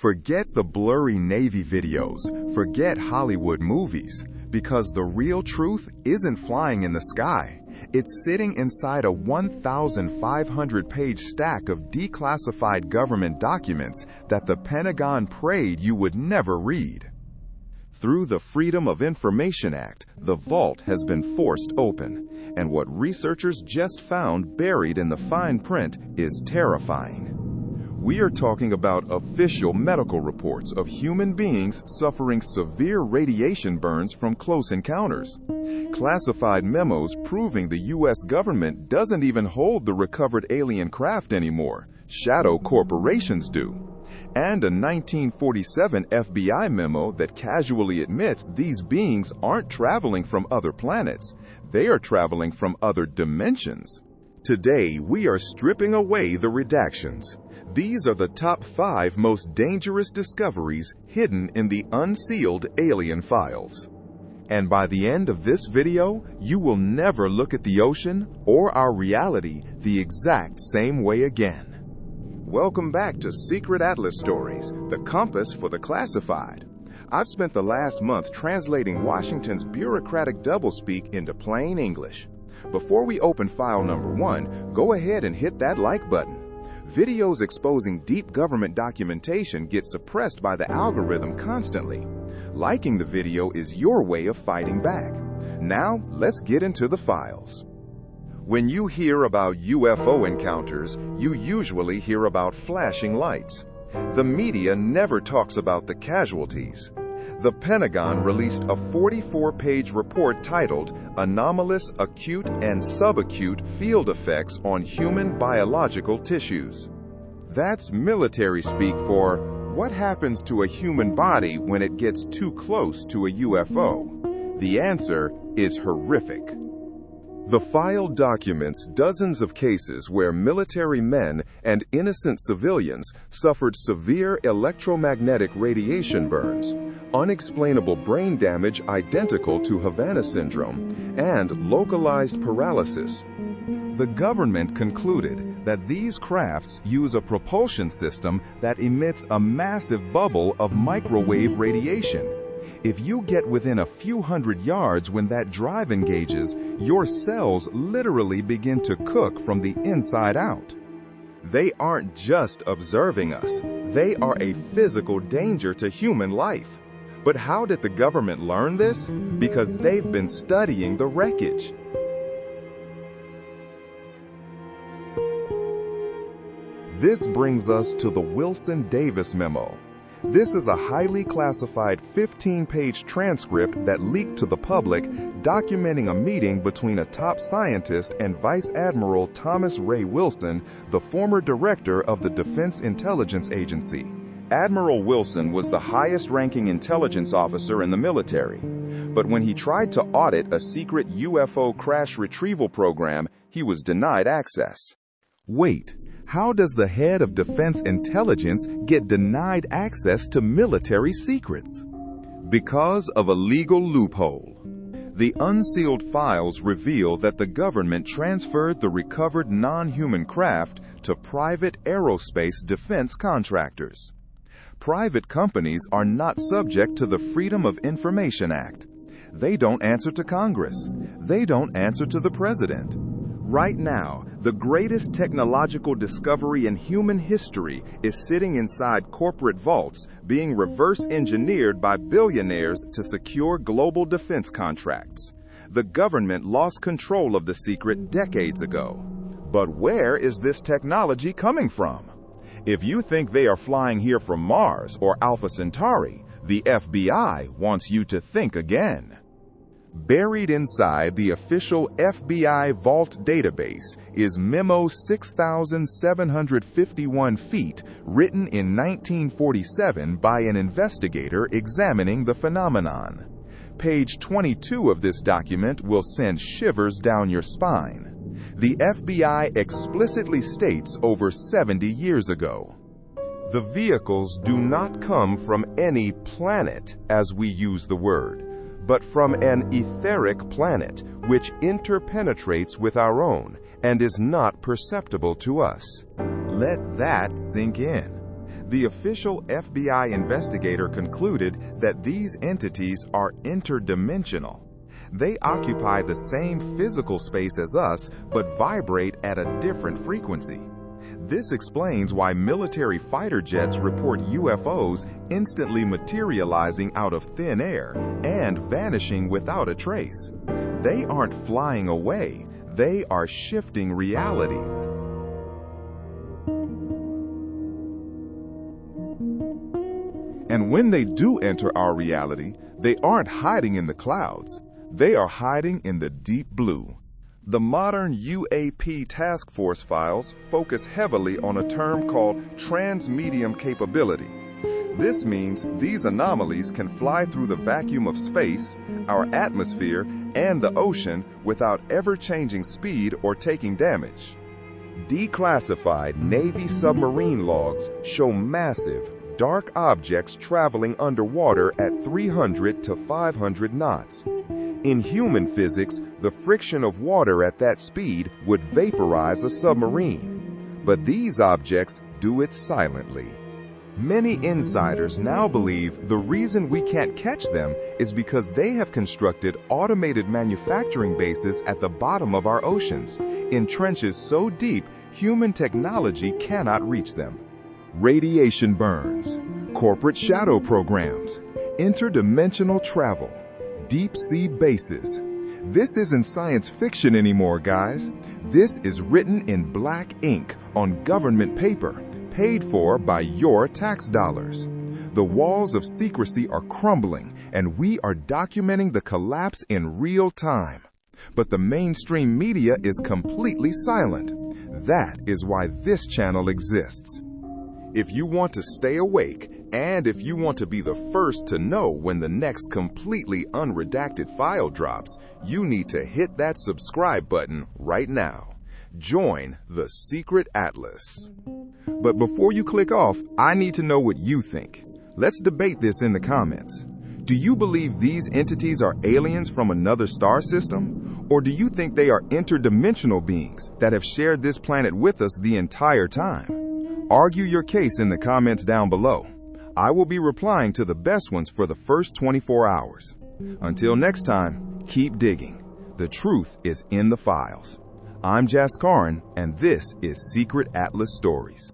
Forget the blurry Navy videos, forget Hollywood movies, because the real truth isn't flying in the sky. It's sitting inside a 1,500-page stack of declassified government documents that the Pentagon prayed you would never read. Through the Freedom of Information Act, the vault has been forced open, and what researchers just found buried in the fine print is terrifying. We are talking about official medical reports of human beings suffering severe radiation burns from close encounters. Classified memos proving the U.S. government doesn't even hold the recovered alien craft anymore. Shadow corporations do. And a 1947 FBI memo that casually admits these beings aren't traveling from other planets. They are traveling from other dimensions. Today, we are stripping away the redactions. These are the top 5 most dangerous discoveries hidden in the unsealed alien files. And by the end of this video, you will never look at the ocean or our reality the exact same way again. Welcome back to Secret Atlas Stories, the compass for the classified. I've spent the last month translating Washington's bureaucratic doublespeak into plain English. Before we open file number 1, go ahead and hit that like button. Videos exposing deep government documentation get suppressed by the algorithm constantly. Liking the video is your way of fighting back. Now, let's get into the files. When you hear about UFO encounters, you usually hear about flashing lights. The media never talks about the casualties. The Pentagon released a 44-page report titled Anomalous Acute and Subacute Field Effects on Human Biological Tissues. That's military speak for what happens to a human body when it gets too close to a UFO. The answer is horrific. The file documents dozens of cases where military men and innocent civilians suffered severe electromagnetic radiation burns, unexplainable brain damage identical to Havana syndrome, and localized paralysis. The government concluded that these crafts use a propulsion system that emits a massive bubble of microwave radiation. If you get within a few hundred yards when that drive engages, your cells literally begin to cook from the inside out. They aren't just observing us, they are a physical danger to human life. But how did the government learn this? Because they've been studying the wreckage. This brings us to the Wilson-Davis memo. This is a highly classified 15-page transcript that leaked to the public, documenting a meeting between a top scientist and Vice Admiral Thomas Ray Wilson, the former director of the Defense Intelligence Agency. Admiral Wilson was the highest-ranking intelligence officer in the military. But when he tried to audit a secret UFO crash retrieval program, he was denied access. Wait. How does the head of Defense Intelligence get denied access to military secrets? Because of a legal loophole. The unsealed files reveal that the government transferred the recovered non-human craft to private aerospace defense contractors. Private companies are not subject to the Freedom of Information Act. They don't answer to Congress. They don't answer to the president. Right now, the greatest technological discovery in human history is sitting inside corporate vaults, being reverse engineered by billionaires to secure global defense contracts. The government lost control of the secret decades ago. But where is this technology coming from? If you think they are flying here from Mars or Alpha Centauri, the FBI wants you to think again. Buried inside the official FBI Vault database is Memo 6,751 feet, written in 1947 by an investigator examining the phenomenon. Page 22 of this document will send shivers down your spine. The FBI explicitly states over 70 years ago. The vehicles do not come from any planet, as we use the word, but from an etheric planet which interpenetrates with our own and is not perceptible to us. Let that sink in. The official FBI investigator concluded that these entities are interdimensional. They occupy the same physical space as us, but vibrate at a different frequency. This explains why military fighter jets report UFOs instantly materializing out of thin air and vanishing without a trace. They aren't flying away, they are shifting realities. And when they do enter our reality, they aren't hiding in the clouds. They are hiding in the deep blue. The modern UAP task force files focus heavily on a term called transmedium capability. This means these anomalies can fly through the vacuum of space, our atmosphere, and the ocean without ever changing speed or taking damage. Declassified Navy submarine logs show massive, dark objects traveling underwater at 300 to 500 knots. In human physics, the friction of water at that speed would vaporize a submarine. But these objects do it silently. Many insiders now believe the reason we can't catch them is because they have constructed automated manufacturing bases at the bottom of our oceans, in trenches so deep human technology cannot reach them. Radiation burns, corporate shadow programs, interdimensional travel, deep sea bases. This isn't science fiction anymore, guys. This is written in black ink on government paper, paid for by your tax dollars. The walls of secrecy are crumbling, and we are documenting the collapse in real time. But the mainstream media is completely silent. That is why this channel exists. If you want to stay awake, and if you want to be the first to know when the next completely unredacted file drops, you need to hit that subscribe button right now. Join the Secret Atlas. But before you click off, I need to know what you think. Let's debate this in the comments. Do you believe these entities are aliens from another star system? Or do you think they are interdimensional beings that have shared this planet with us the entire time? Argue your case in the comments down below. I will be replying to the best ones for the first 24 hours. Until next time, keep digging. The truth is in the files. I'm Jaskaran, and this is Secret Atlas Stories.